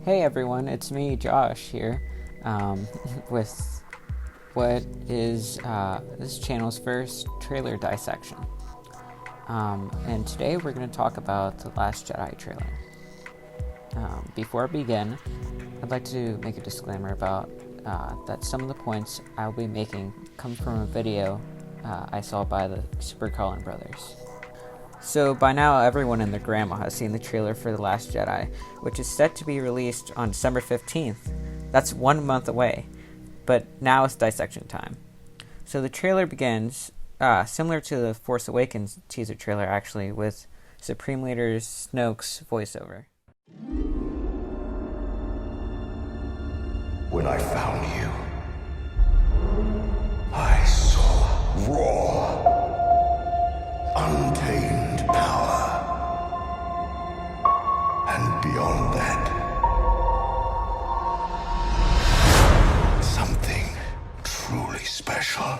Hey everyone, it's me, Josh, here, with what is this channel's first trailer dissection. And today we're going to talk about the Last Jedi trailer. Before I begin, I'd like to make a disclaimer about that some of the points I'll be making come from a video I saw by the Super Collin brothers. So by now everyone and their grandma has seen the trailer for The Last Jedi, which is set to be released on December 15th. That's 1 month away, but now it's dissection time. So the trailer begins, similar to the Force Awakens teaser trailer actually, with Supreme Leader Snoke's voiceover. When I found you, I saw raw, untamed power. And beyond that, something truly special.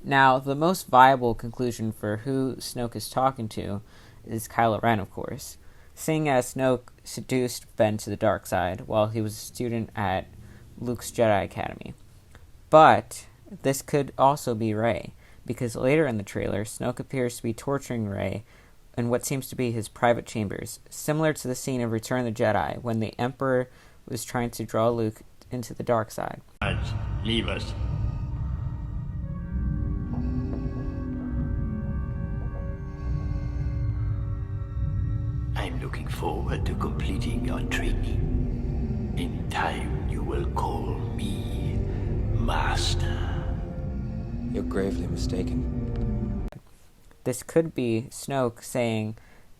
Now, the most viable conclusion for who Snoke is talking to is Kylo Ren, of course, seeing as Snoke seduced Ben to the dark side while he was a student at Luke's Jedi Academy. But this could also be Rey, because later in the trailer, Snoke appears to be torturing Rey in what seems to be his private chambers, similar to the scene of Return of the Jedi when the Emperor was trying to draw Luke into the dark side. Leave us. I'm looking forward to completing your training. In time, you will call me Master. You're gravely mistaken. This could be Snoke saying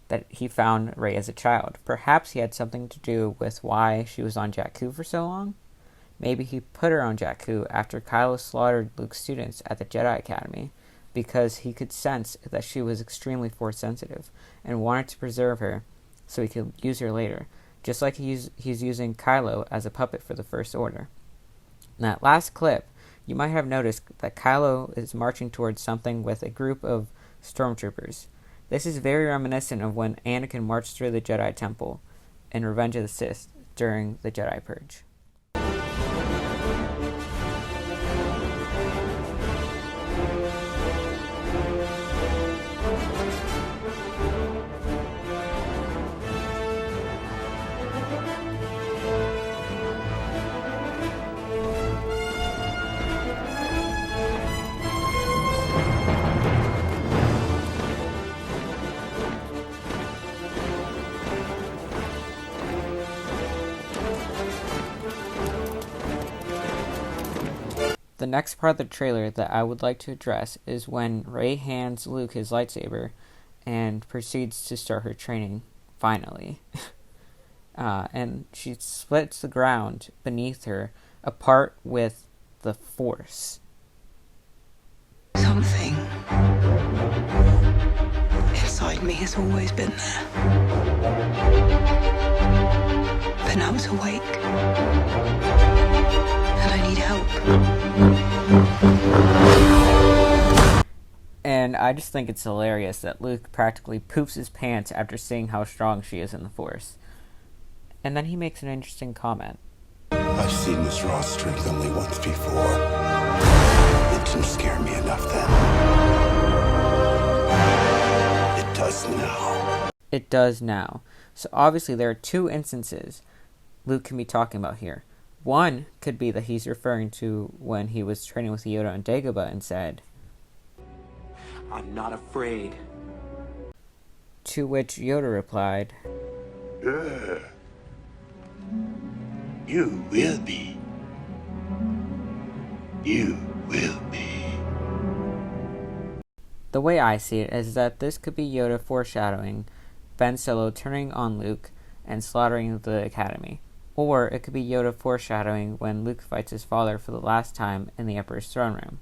that he found Rey as a child. Perhaps he had something to do with why she was on Jakku for so long. Maybe he put her on Jakku after Kylo slaughtered Luke's students at the Jedi Academy because he could sense that she was extremely force sensitive and wanted to preserve her so he could use her later, just like he's using Kylo as a puppet for the First Order. In that last clip, you might have noticed that Kylo is marching towards something with a group of stormtroopers. This is very reminiscent of when Anakin marched through the Jedi Temple in Revenge of the Sith during the Jedi Purge. The next part of the trailer that I would like to address is when Rey hands Luke his lightsaber and proceeds to start her training, finally. And she splits the ground beneath her apart with the Force. Something inside me has always been there. But now it's awake. And I need help. And I just think it's hilarious that Luke practically poofs his pants after seeing how strong she is in the Force. And then he makes an interesting comment. I've seen this raw strength only once before. It didn't scare me enough then. It does now. It does now. So obviously there are two instances Luke can be talking about here. One could be that he's referring to when he was training with Yoda on Dagobah and said, I'm not afraid. to which Yoda replied, You will be. You will be. The way I see it is that this could be Yoda foreshadowing Ben Solo turning on Luke and slaughtering the Academy. Or it could be Yoda foreshadowing when Luke fights his father for the last time in the Emperor's throne room.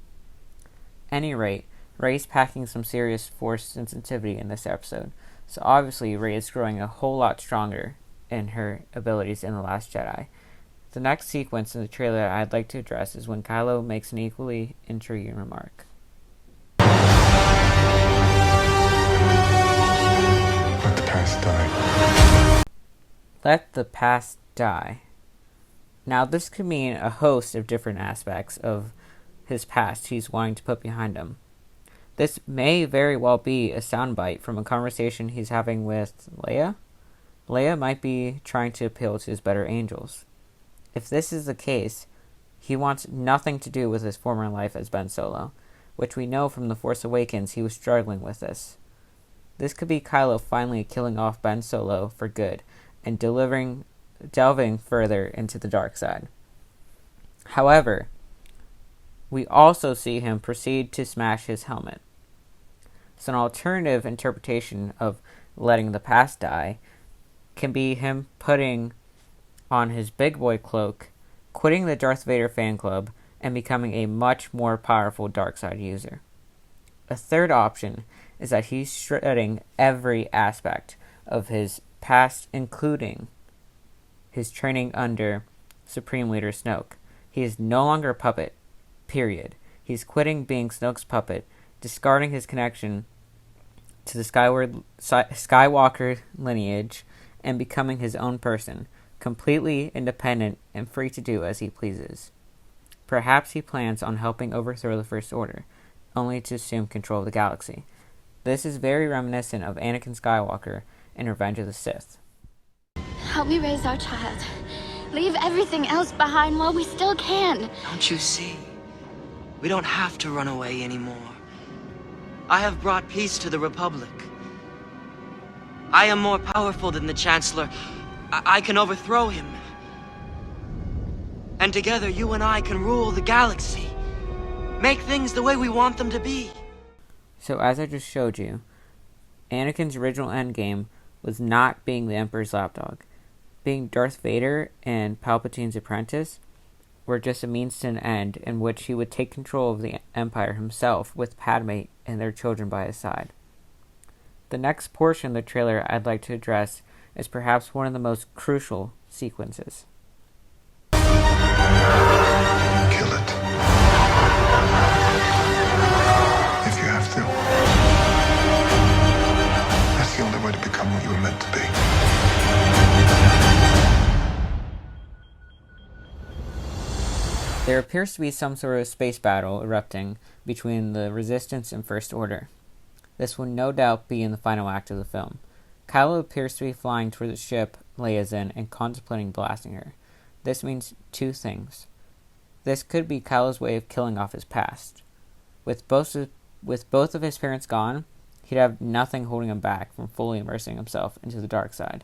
Any rate, Rey's packing some serious Force sensitivity in this episode, so obviously Rey is growing a whole lot stronger in her abilities in The Last Jedi. The next sequence in the trailer I'd like to address is when Kylo makes an equally intriguing remark. Let the past die. Now, this could mean a host of different aspects of his past he's wanting to put behind him. This may very well be a soundbite from a conversation he's having with Leia. Leia might be trying to appeal to his better angels. If this is the case, he wants nothing to do with his former life as Ben Solo, which we know from The Force Awakens he was struggling with this. This could be Kylo finally killing off Ben Solo for good and delving further into the dark side. However, we also see him proceed to smash his helmet. So an alternative interpretation of letting the past die can be him putting on his big boy cloak, quitting the Darth Vader fan club, and becoming a much more powerful dark side user. A third option is that he's shredding every aspect of his past, including his training under Supreme Leader Snoke. He is no longer a puppet, period. He's quitting being Snoke's puppet, discarding his connection to the Skywalker lineage, and becoming his own person, completely independent and free to do as he pleases. Perhaps he plans on helping overthrow the First Order, only to assume control of the galaxy. This is very reminiscent of Anakin Skywalker in Revenge of the Sith. Help me raise our child. Leave everything else behind while we still can. Don't you see? We don't have to run away anymore. I have brought peace to the Republic. I am more powerful than the Chancellor. I can overthrow him. And together, you and I can rule the galaxy. Make things the way we want them to be. So as I just showed you, Anakin's original endgame was not being the Emperor's lapdog. Being Darth Vader and Palpatine's apprentice were just a means to an end in which he would take control of the Empire himself with Padme and their children by his side. The next portion of the trailer I'd like to address is perhaps one of the most crucial sequences. Kill it. If you have to. That's the only way to become what you were meant to be. There appears to be some sort of space battle erupting between the Resistance and First Order. This will no doubt be in the final act of the film. Kylo appears to be flying toward the ship Leia's in and contemplating blasting her. This means two things. This could be Kylo's way of killing off his past. With both of his parents gone, he'd have nothing holding him back from fully immersing himself into the dark side.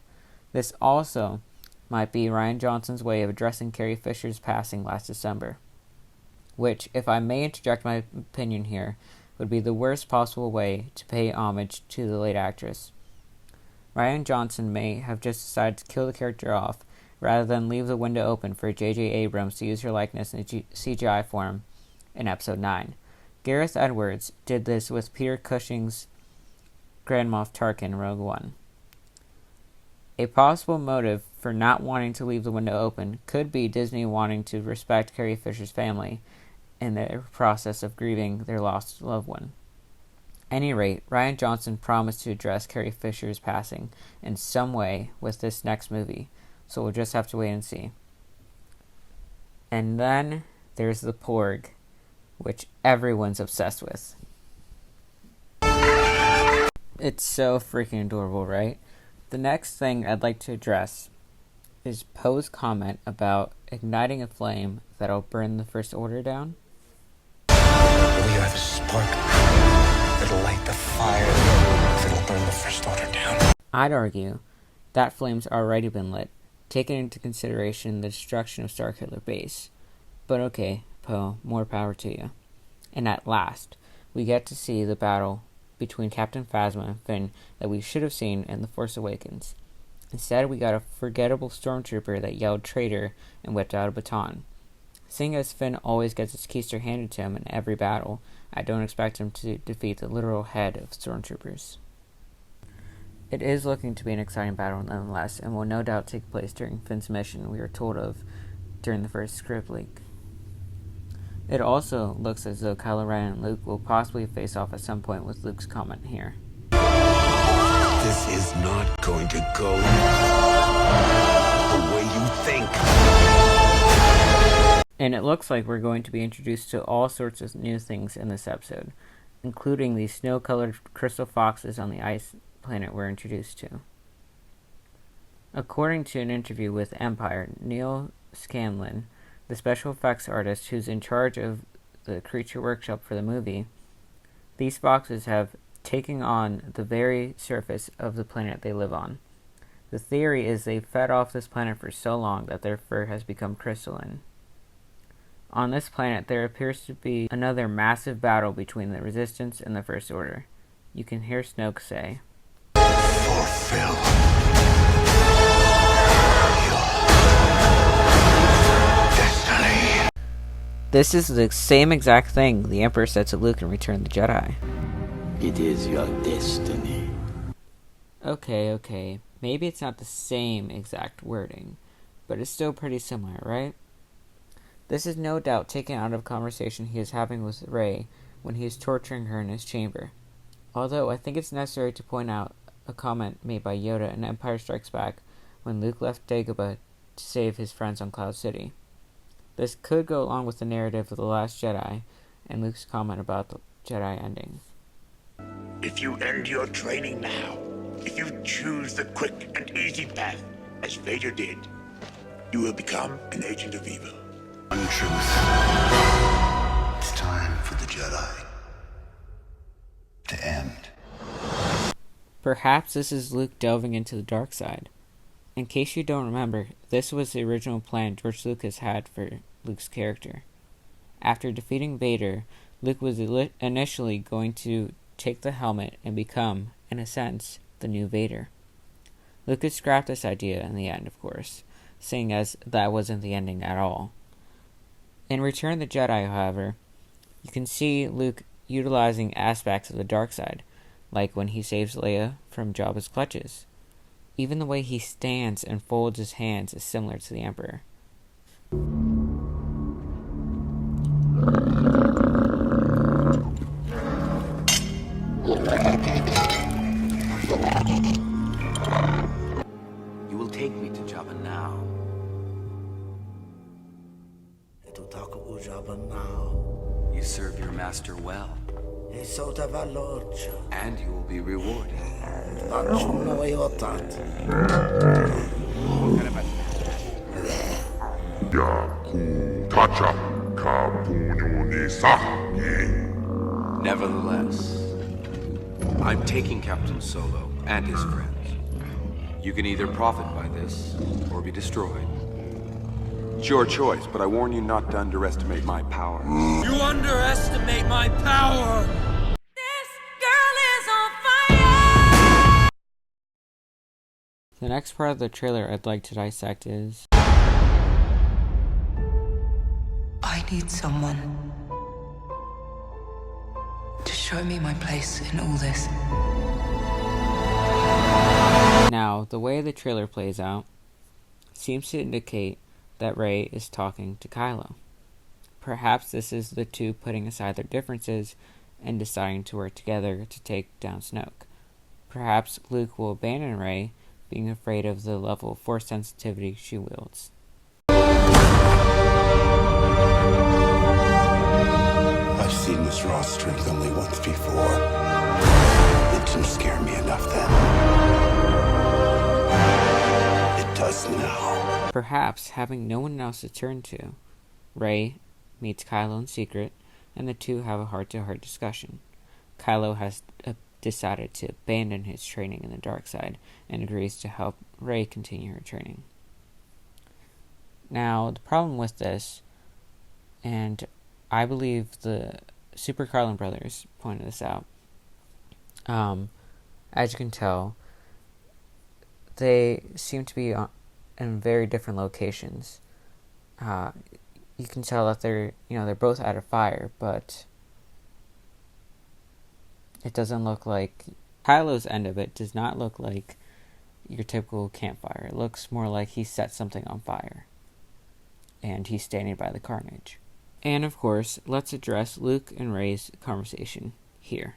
This also might be Rian Johnson's way of addressing Carrie Fisher's passing last December, which, if I may interject my opinion here, would be the worst possible way to pay homage to the late actress. Rian Johnson may have just decided to kill the character off rather than leave the window open for J.J. Abrams to use her likeness in CGI form in Episode 9. Gareth Edwards did this with Peter Cushing's Grand Moff Tarkin in Rogue One. A possible motive for not wanting to leave the window open could be Disney wanting to respect Carrie Fisher's family in their process of grieving their lost loved one. At any rate, Rian Johnson promised to address Carrie Fisher's passing in some way with this next movie, so we'll just have to wait and see. And then there's the Porg, which everyone's obsessed with. It's so freaking adorable, right? The next thing I'd like to address is Poe's comment about igniting a flame that'll burn the First Order down. We are the spark that'll light the fire that'll burn the First Order down. I'd argue that flame's already been lit, taking into consideration the destruction of Starkiller Base. But okay, Poe, more power to you. And at last, we get to see the battle between Captain Phasma and Finn that we should have seen in The Force Awakens. Instead, we got a forgettable stormtrooper that yelled traitor and whipped out a baton. Seeing as Finn always gets his keister handed to him in every battle, I don't expect him to defeat the literal head of stormtroopers. It is looking to be an exciting battle nonetheless, and will no doubt take place during Finn's mission we were told of during the first script leak. It also looks as though Kylo Ren and Luke will possibly face off at some point with Luke's comment here. This is not going to go And it looks like we're going to be introduced to all sorts of new things in this episode, including these snow-colored crystal foxes on the ice planet we're introduced to. According to an interview with Empire, Neil Scanlon, the special effects artist who's in charge of the creature workshop for the movie, these foxes have taken on the very surface of the planet they live on. The theory is they fed off this planet for so long that their fur has become crystalline. On this planet, there appears to be another massive battle between the Resistance and the First Order. You can hear Snoke say, Fulfill destiny. This is the same exact thing the Emperor said to Luke in Return of the Jedi. It is your destiny. Okay. Maybe it's not the same exact wording, but it's still pretty similar, right? This is no doubt taken out of a conversation he is having with Rey when he is torturing her in his chamber. Although I think it's necessary to point out a comment made by Yoda in Empire Strikes Back when Luke left Dagobah to save his friends on Cloud City. This could go along with the narrative of The Last Jedi and Luke's comment about the Jedi ending. If you end your training now, if you choose the quick and easy path, as Vader did, you will become an agent of evil. Untruth. It's time for the Jedi to end. Perhaps this is Luke delving into the dark side. In case you don't remember, this was the original plan George Lucas had for Luke's character. After defeating Vader, Luke was initially going to take the helmet and become, in a sense, the new Vader. Lucas scrapped this idea in the end, of course, seeing as that wasn't the ending at all. In Return of the Jedi, however, you can see Luke utilizing aspects of the dark side, like when he saves Leia from Jabba's clutches. Even the way he stands and folds his hands is similar to the Emperor. You will take me to Jabba now. You serve your master well. And you will be rewarded. Nevertheless, I'm taking Captain Solo and his friends. You can either profit by this or be destroyed. It's your choice, but I warn you not to underestimate my power. You underestimate my power! This girl is on fire! The next part of the trailer I'd like to dissect is... I need someone to show me my place in all this. Now, the way the trailer plays out seems to indicate that Rey is talking to Kylo. Perhaps this is the two putting aside their differences and deciding to work together to take down Snoke. Perhaps Luke will abandon Rey, being afraid of the level of force sensitivity she wields. I've seen this raw strength only once before. It didn't scare me enough then. It does now. Perhaps having no one else to turn to, Rey meets Kylo in secret, and the two have a heart-to-heart discussion. Kylo has decided to abandon his training in the dark side and agrees to help Rey continue her training. Now, the problem with this, and I believe the Super Carlin brothers pointed this out, as you can tell, they seem to be in very different locations. You can tell that they're both out of fire, but it doesn't look like Kylo's end of it does not look like your typical campfire. It looks more like he set something on fire, and he's standing by the carnage. And of course, let's address Luke and Rey's conversation here.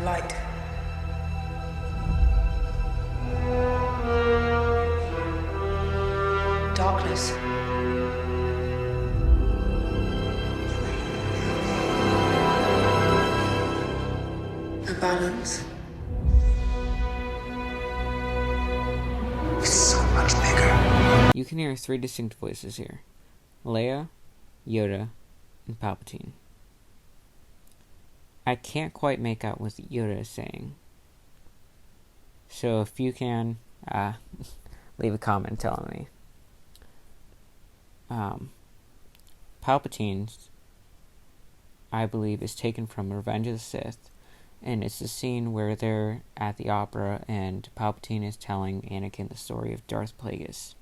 Light. Darkness. A balance. It's so much bigger. You can hear three distinct voices here: Leia, Yoda, and Palpatine. I can't quite make out what Yoda is saying. So if you can, leave a comment telling me. Palpatine's, I believe, is taken from Revenge of the Sith, and it's the scene where they're at the opera and Palpatine is telling Anakin the story of Darth Plagueis.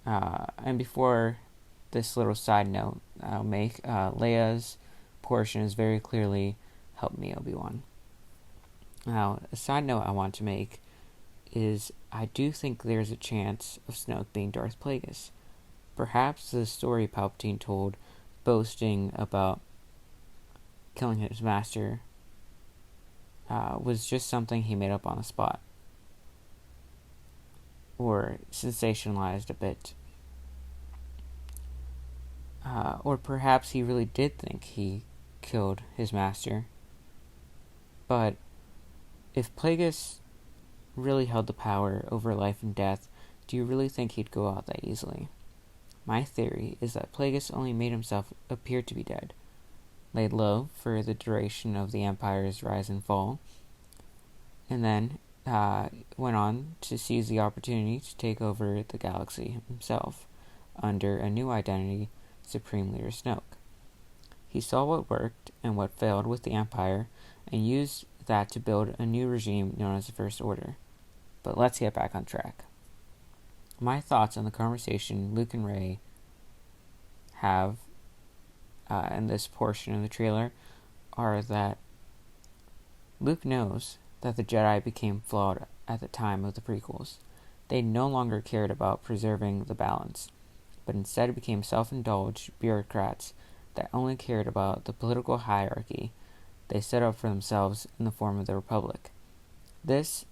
And before this little side note I'll make, Leia's portion is very clearly, "Help me, Obi-Wan." Now, a side note I want to make is I do think there's a chance of Snoke being Darth Plagueis. Perhaps the story Palpatine told, boasting about killing his master, was just something he made up on the spot. Or sensationalized a bit. Or perhaps he really did think he killed his master. But if Plagueis really held the power over life and death, do you really think he'd go out that easily? My theory is that Plagueis only made himself appear to be dead, laid low for the duration of the Empire's rise and fall, and then went on to seize the opportunity to take over the galaxy himself, under a new identity, Supreme Leader Snoke. He saw what worked and what failed with the Empire, and used that to build a new regime known as the First Order. But let's get back on track. My thoughts on the conversation Luke and Rey have in this portion of the trailer are that Luke knows that the Jedi became flawed at the time of the prequels. They no longer cared about preserving the balance, but instead became self-indulged bureaucrats that only cared about the political hierarchy they set up for themselves in the form of the Republic. This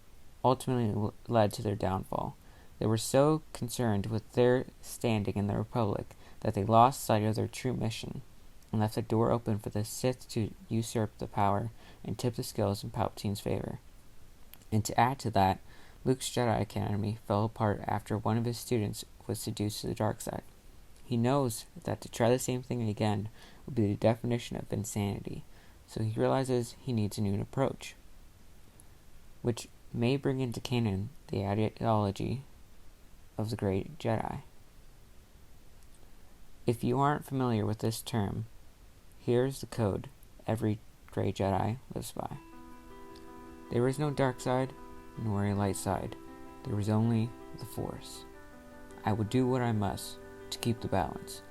ultimately led to their downfall. They were so concerned with their standing in the Republic that they lost sight of their true mission and left the door open for the Sith to usurp the power and tip the scales in Palpatine's favor. And to add to that, Luke's Jedi Academy fell apart after one of his students was seduced to the dark side. He knows that to try the same thing again would be the definition of insanity, so he realizes he needs a new approach, which may bring into canon the ideology of the Great Jedi. If you aren't familiar with this term, here's the code every Great Jedi lives by. There is no dark side, nor a light side. There is only the Force. I will do what I must to keep the balance.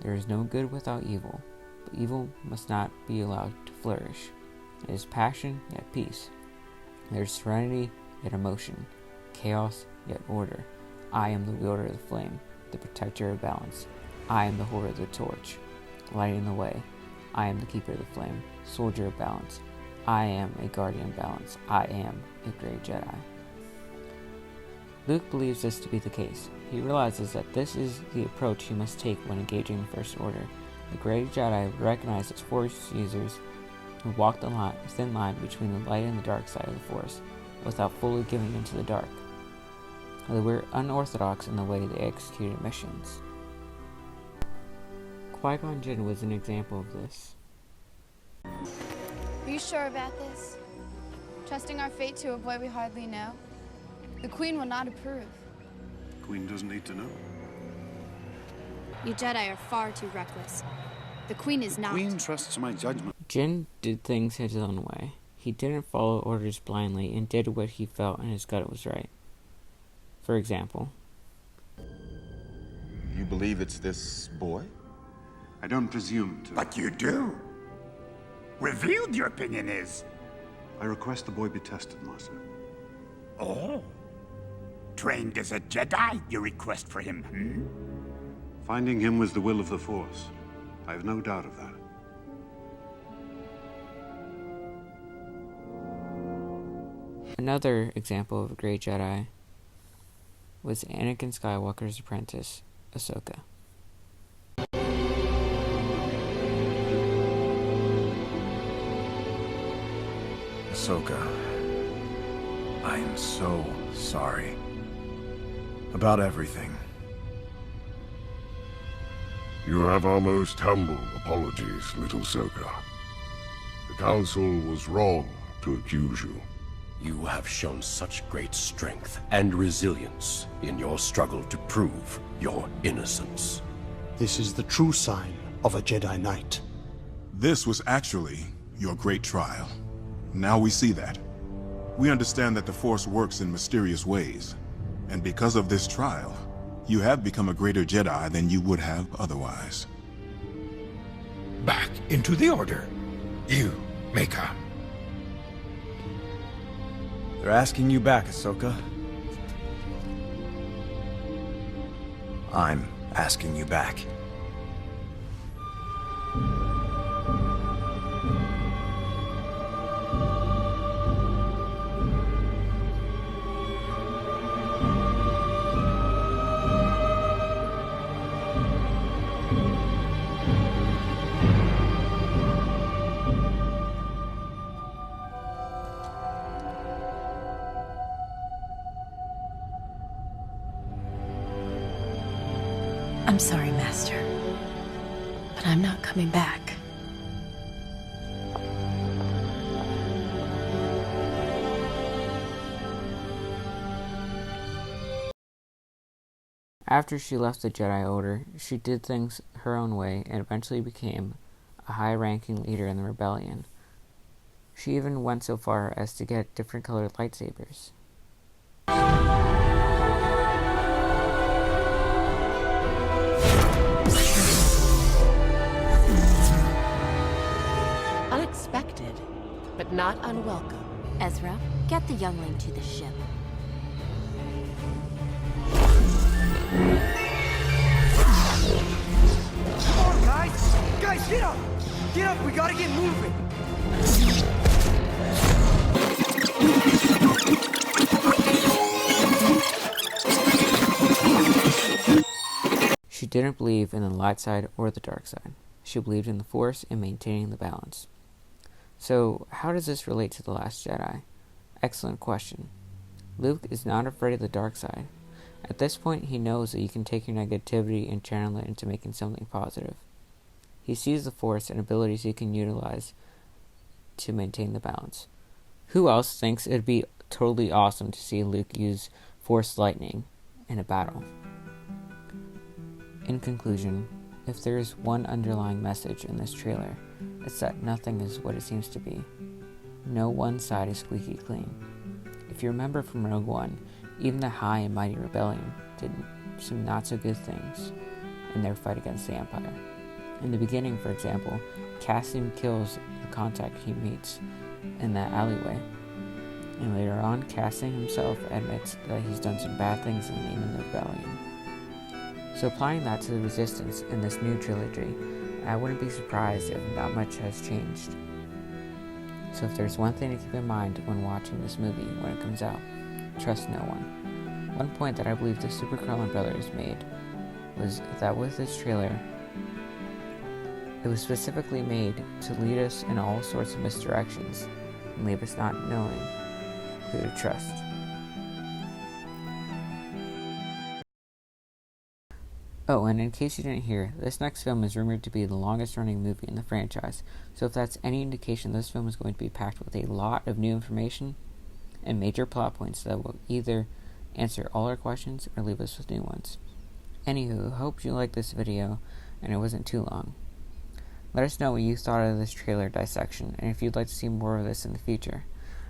There is no good without evil, but evil must not be allowed to flourish. It is passion, yet peace. There is serenity, yet emotion. Chaos, yet order. I am the wielder of the flame, the protector of balance. I am the holder of the torch, lighting the way. I am the keeper of the flame, soldier of balance. I am a guardian of balance. I am a great Jedi. Luke believes this to be the case. He realizes that this is the approach he must take when engaging the First Order. The great Jedi recognize as Force users who walk the thin line between the light and the dark side of the Force without fully giving into the dark. They were unorthodox in the way they executed missions. Qui-Gon Jinn was an example of this. Are you sure about this? Trusting our fate to a boy we hardly know? The Queen will not approve. The Queen doesn't need to know. You Jedi are far too reckless. The Queen is not. The Queen trusts my judgment. Jinn did things his own way. He didn't follow orders blindly and did what he felt in his gut was right. For example, You believe it's this boy? I don't presume to. But you do. Revealed your opinion is. I request the boy be tested, Master. Oh. Trained as a Jedi, your request for him, Finding him was the will of the Force. I have no doubt of that. Another example of a great Jedi was Anakin Skywalker's apprentice, Ahsoka. Ahsoka, I am so sorry about everything. You have our most humble apologies, little Ahsoka. The Council was wrong to accuse you. You have shown such great strength and resilience in your struggle to prove your innocence. This is the true sign of a Jedi Knight. This was actually your great trial. Now we see that. We understand that the Force works in mysterious ways. And because of this trial, you have become a greater Jedi than you would have otherwise. Back into the Order. You may come. They're asking you back, Ahsoka. I'm asking you back. I'm sorry, Master, but I'm not coming back. After she left the Jedi Order, she did things her own way and eventually became a high-ranking leader in the rebellion. She even went so far as to get different colored lightsabers. Unexpected, but not unwelcome. Ezra, get the youngling to the ship. Come on, guys! Guys, get up! Get up, we gotta get moving! She didn't believe in the light side or the dark side. She believed in the Force and maintaining the balance. So, how does this relate to The Last Jedi? Excellent question. Luke is not afraid of the dark side. At this point, he knows that you can take your negativity and channel it into making something positive. He sees the Force and abilities he can utilize to maintain the balance. Who else thinks it'd be totally awesome to see Luke use Force lightning in a battle? In conclusion, if there is one underlying message in this trailer, it's that nothing is what it seems to be. No one side is squeaky clean. If you remember from Rogue One, even the High and Mighty Rebellion did some not-so-good things in their fight against the Empire. In the beginning, for example, Cassian kills the contact he meets in that alleyway. And later on, Cassian himself admits that he's done some bad things in the name of the Rebellion. So applying that to the Resistance in this new trilogy, I wouldn't be surprised if not much has changed. So if there's one thing to keep in mind when watching this movie when it comes out, trust no one. One point that I believe the Super Carlin brothers made was that with this trailer, it was specifically made to lead us in all sorts of misdirections and leave us not knowing who to trust. Oh, and in case you didn't hear, this next film is rumored to be the longest running movie in the franchise, so if that's any indication, this film is going to be packed with a lot of new information and major plot points that will either answer all our questions or leave us with new ones. Anywho, hope you liked this video and it wasn't too long. Let us know what you thought of this trailer dissection and if you'd like to see more of this in the future.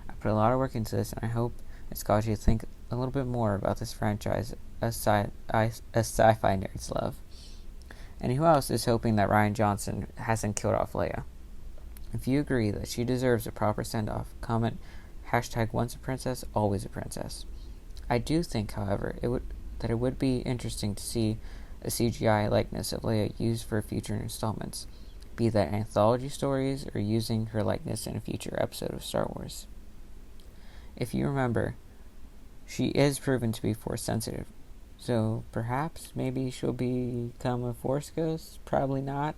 I put a lot of work into this and I hope it's caused you to think a little bit more about this franchise as sci-fi nerds love. And who else is hoping that Rian Johnson hasn't killed off Leia? If you agree that she deserves a proper send-off, comment #once a princess, always a princess. I do think, however, it would be interesting to see a CGI likeness of Leia used for future installments, be that anthology stories or using her likeness in a future episode of Star Wars. if you remember, she is proven to be Force sensitive. So perhaps, maybe she'll become a Force ghost? Probably not.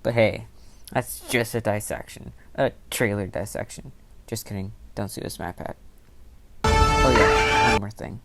But hey, that's just a dissection. A trailer dissection. Just kidding. Don't sue us, MatPat. Oh yeah, one more thing.